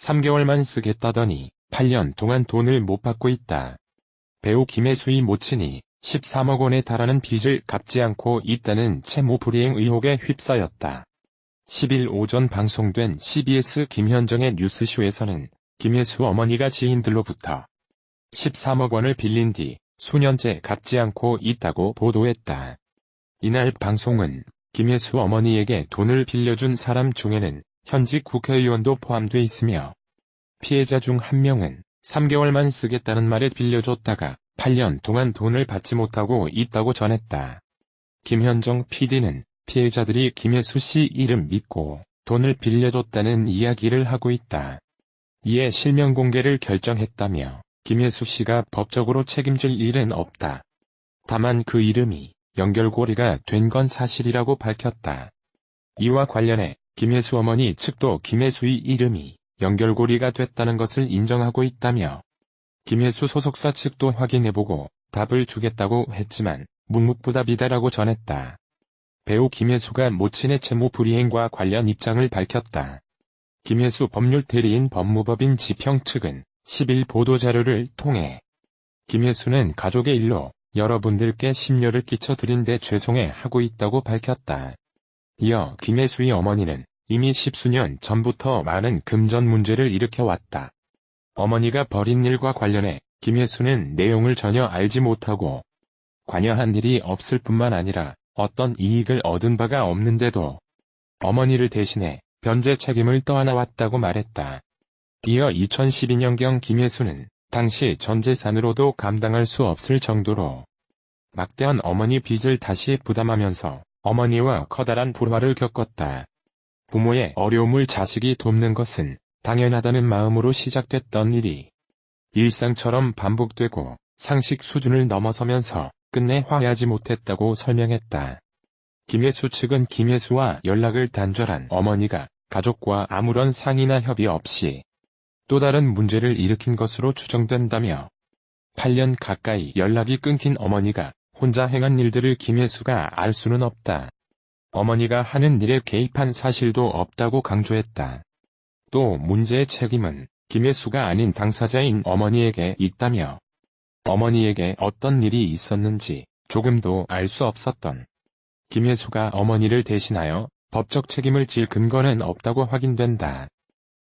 3개월만 쓰겠다더니 8년 동안 돈을 못 받고 있다. 배우 김혜수의 모친이 13억 원에 달하는 빚을 갚지 않고 있다는 채무 불이행 의혹에 휩싸였다. 10일 오전 방송된 CBS 김현정의 뉴스쇼에서는 김혜수 어머니가 지인들로부터 13억 원을 빌린 뒤 수년째 갚지 않고 있다고 보도했다. 이날 방송은 김혜수 어머니에게 돈을 빌려준 사람 중에는 현직 국회의원도 포함돼 있으며 피해자 중 한 명은 3개월만 쓰겠다는 말에 빌려줬다가 8년 동안 돈을 받지 못하고 있다고 전했다. 김현정 PD는 피해자들이 김혜수 씨 이름 믿고 돈을 빌려줬다는 이야기를 하고 있다. 이에 실명 공개를 결정했다며 김혜수 씨가 법적으로 책임질 일은 없다. 다만 그 이름이 연결고리가 된 건 사실이라고 밝혔다. 이와 관련해 김혜수 어머니 측도 김혜수의 이름이 연결고리가 됐다는 것을 인정하고 있다며 김혜수 소속사 측도 확인해보고 답을 주겠다고 했지만 묵묵부답이다라고 전했다. 배우 김혜수가 모친의 채무 불이행과 관련 입장을 밝혔다. 김혜수 법률 대리인 법무법인 지평 측은 10일 보도자료를 통해 김혜수는 가족의 일로 여러분들께 심려를 끼쳐드린 데 죄송해 하고 있다고 밝혔다. 이어 김혜수의 어머니는 이미 10수년 전부터 많은 금전 문제를 일으켜왔다. 어머니가 벌인 일과 관련해 김혜수는 내용을 전혀 알지 못하고 관여한 일이 없을 뿐만 아니라 어떤 이익을 얻은 바가 없는데도 어머니를 대신해 변제 책임을 떠안아왔다고 말했다. 이어 2012년경 김혜수는 당시 전 재산으로도 감당할 수 없을 정도로 막대한 어머니 빚을 다시 부담하면서 어머니와 커다란 불화를 겪었다. 부모의 어려움을 자식이 돕는 것은 당연하다는 마음으로 시작됐던 일이 일상처럼 반복되고 상식 수준을 넘어서면서 끝내 화해하지 못했다고 설명했다. 김혜수 측은 김혜수와 연락을 단절한 어머니가 가족과 아무런 상의나 협의 없이 또 다른 문제를 일으킨 것으로 추정된다며 8년 가까이 연락이 끊긴 어머니가 혼자 행한 일들을 김혜수가 알 수는 없다. 어머니가 하는 일에 개입한 사실도 없다고 강조했다. 또 문제의 책임은 김혜수가 아닌 당사자인 어머니에게 있다며 어머니에게 어떤 일이 있었는지 조금도 알 수 없었던 김혜수가 어머니를 대신하여 법적 책임을 질 근거는 없다고 확인된다.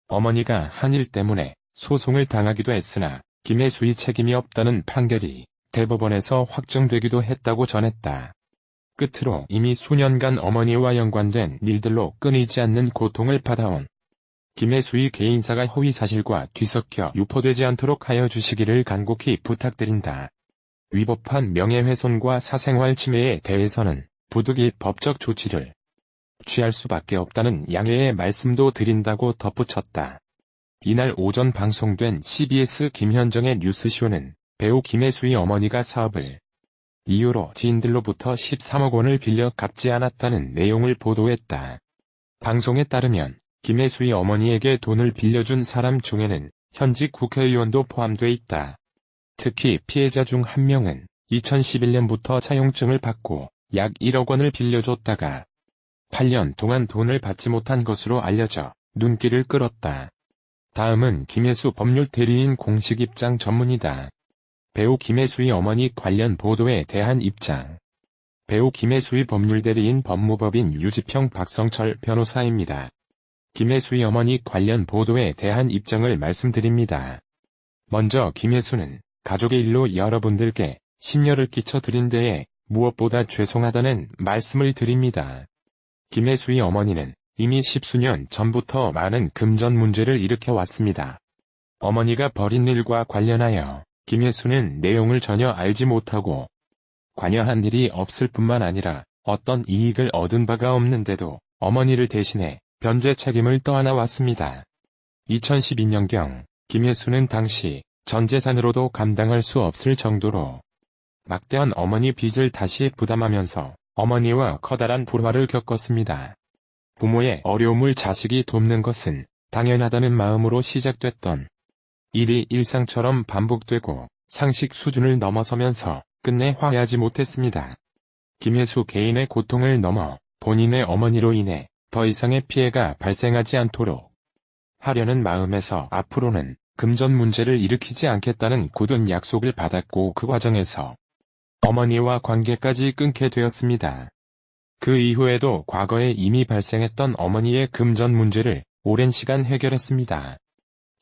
어머니가 한 일 때문에 소송을 당하기도 했으나 김혜수의 책임이 없다는 판결이 대법원에서 확정되기도 했다고 전했다. 끝으로 이미 수년간 어머니와 연관된 일들로 끊이지 않는 고통을 받아온 김혜수의 개인사가 허위사실과 뒤섞여 유포되지 않도록 하여 주시기를 간곡히 부탁드린다. 위법한 명예훼손과 사생활 침해에 대해서는 부득이 법적 조치를 취할 수밖에 없다는 양해의 말씀도 드린다고 덧붙였다. 이날 오전 방송된 CBS 김현정의 뉴스쇼는 배우 김혜수의 어머니가 사업을 이유로 지인들로부터 13억 원을 빌려 갚지 않았다는 내용을 보도했다. 방송에 따르면 김혜수의 어머니에게 돈을 빌려준 사람 중에는 현직 국회의원도 포함돼 있다. 특히 피해자 중 한 명은 2011년부터 차용증을 받고 약 1억 원을 빌려줬다가 8년 동안 돈을 받지 못한 것으로 알려져 눈길을 끌었다. 다음은 김혜수 법률 대리인 공식 입장 전문이다. 배우 김혜수의 어머니 관련 보도에 대한 입장. 배우 김혜수의 법률 대리인 법무법인 유지평 박성철 변호사입니다. 김혜수의 어머니 관련 보도에 대한 입장을 말씀드립니다. 먼저 김혜수는 가족의 일로 여러분들께 심려를 끼쳐드린 데에 무엇보다 죄송하다는 말씀을 드립니다. 김혜수의 어머니는 이미 10수년 전부터 많은 금전 문제를 일으켜왔습니다. 어머니가 벌인 일과 관련하여 김혜수는 내용을 전혀 알지 못하고 관여한 일이 없을 뿐만 아니라 어떤 이익을 얻은 바가 없는데도 어머니를 대신해 변제 책임을 떠안아왔습니다. 2012년경 김혜수는 당시 전 재산으로도 감당할 수 없을 정도로 막대한 어머니 빚을 다시 부담하면서 어머니와 커다란 불화를 겪었습니다. 부모의 어려움을 자식이 돕는 것은 당연하다는 마음으로 시작됐던 일이 일상처럼 반복되고 상식 수준을 넘어서면서 끝내 화해하지 못했습니다. 김혜수 개인의 고통을 넘어 본인의 어머니로 인해 더 이상의 피해가 발생하지 않도록 하려는 마음에서 앞으로는 금전 문제를 일으키지 않겠다는 굳은 약속을 받았고 그 과정에서 어머니와 관계까지 끊게 되었습니다. 그 이후에도 과거에 이미 발생했던 어머니의 금전 문제를 오랜 시간 해결했습니다.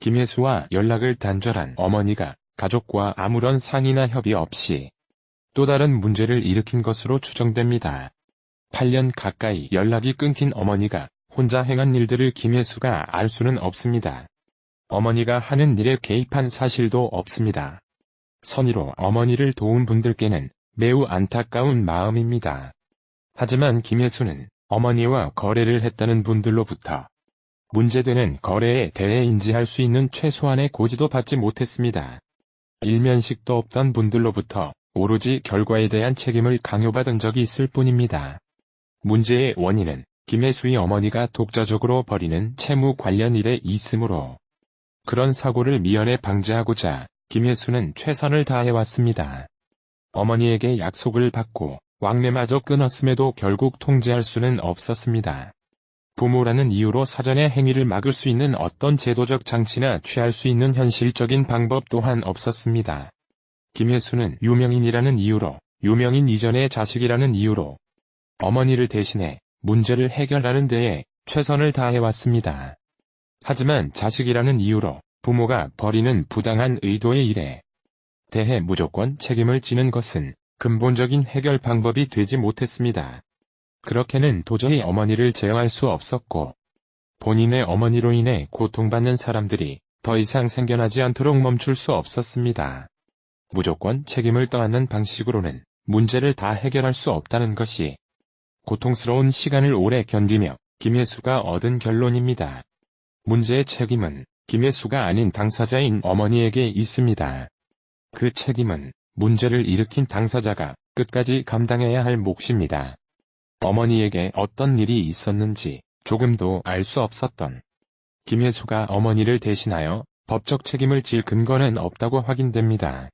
김혜수와 연락을 단절한 어머니가 가족과 아무런 상의나 협의 없이 또 다른 문제를 일으킨 것으로 추정됩니다. 8년 가까이 연락이 끊긴 어머니가 혼자 행한 일들을 김혜수가 알 수는 없습니다. 어머니가 하는 일에 개입한 사실도 없습니다. 선의로 어머니를 도운 분들께는 매우 안타까운 마음입니다. 하지만 김혜수는 어머니와 거래를 했다는 분들로부터 문제되는 거래에 대해 인지할 수 있는 최소한의 고지도 받지 못했습니다. 일면식도 없던 분들로부터 오로지 결과에 대한 책임을 강요받은 적이 있을 뿐입니다. 문제의 원인은 김혜수의 어머니가 독자적으로 벌이는 채무 관련 일에 있으므로 그런 사고를 미연에 방지하고자 김혜수는 최선을 다해왔습니다. 어머니에게 약속을 받고 왕래마저 끊었음에도 결국 통제할 수는 없었습니다. 부모라는 이유로 사전에 행위를 막을 수 있는 어떤 제도적 장치나 취할 수 있는 현실적인 방법 또한 없었습니다. 김혜수는 유명인이라는 이유로, 유명인 이전의 자식이라는 이유로 어머니를 대신해 문제를 해결하는 데에 최선을 다해왔습니다. 하지만 자식이라는 이유로 부모가 벌이는 부당한 의도의 일에 대해 무조건 책임을 지는 것은 근본적인 해결 방법이 되지 못했습니다. 그렇게는 도저히 어머니를 제어할 수 없었고 본인의 어머니로 인해 고통받는 사람들이 더 이상 생겨나지 않도록 멈출 수 없었습니다. 무조건 책임을 떠안는 방식으로는 문제를 다 해결할 수 없다는 것이 고통스러운 시간을 오래 견디며 김혜수가 얻은 결론입니다. 문제의 책임은 김혜수가 아닌 당사자인 어머니에게 있습니다. 그 책임은 문제를 일으킨 당사자가 끝까지 감당해야 할 몫입니다. 어머니에게 어떤 일이 있었는지 조금도 알 수 없었던 김혜수가 어머니를 대신하여 법적 책임을 질 근거는 없다고 확인됩니다.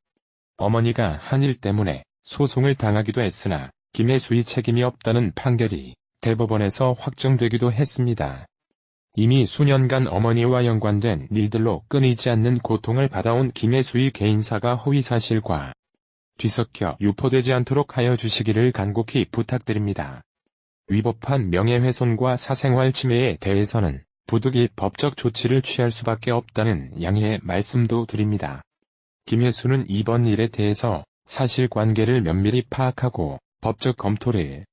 어머니가 한 일 때문에 소송을 당하기도 했으나 김혜수의 책임이 없다는 판결이 대법원에서 확정되기도 했습니다. 이미 수년간 어머니와 연관된 일들로 끊이지 않는 고통을 받아온 김혜수의 개인사가 허위사실과 뒤섞여 유포되지 않도록 하여 주시기를 간곡히 부탁드립니다. 위법한 명예훼손과 사생활 침해에 대해서는 부득이 법적 조치를 취할 수밖에 없다는 양해의 말씀도 드립니다. 김혜수는 이번 일에 대해서 사실관계를 면밀히 파악하고 법적 검토를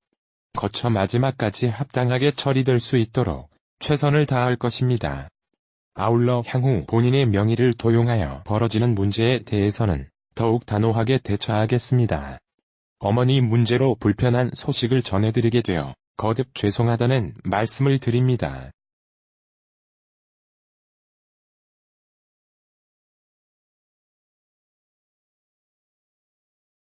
거쳐 마지막까지 합당하게 처리될 수 있도록 최선을 다할 것입니다. 아울러 향후 본인의 명의를 도용하여 벌어지는 문제에 대해서는 더욱 단호하게 대처하겠습니다. 어머니 문제로 불편한 소식을 전해드리게 되어 거듭 죄송하다는 말씀을 드립니다.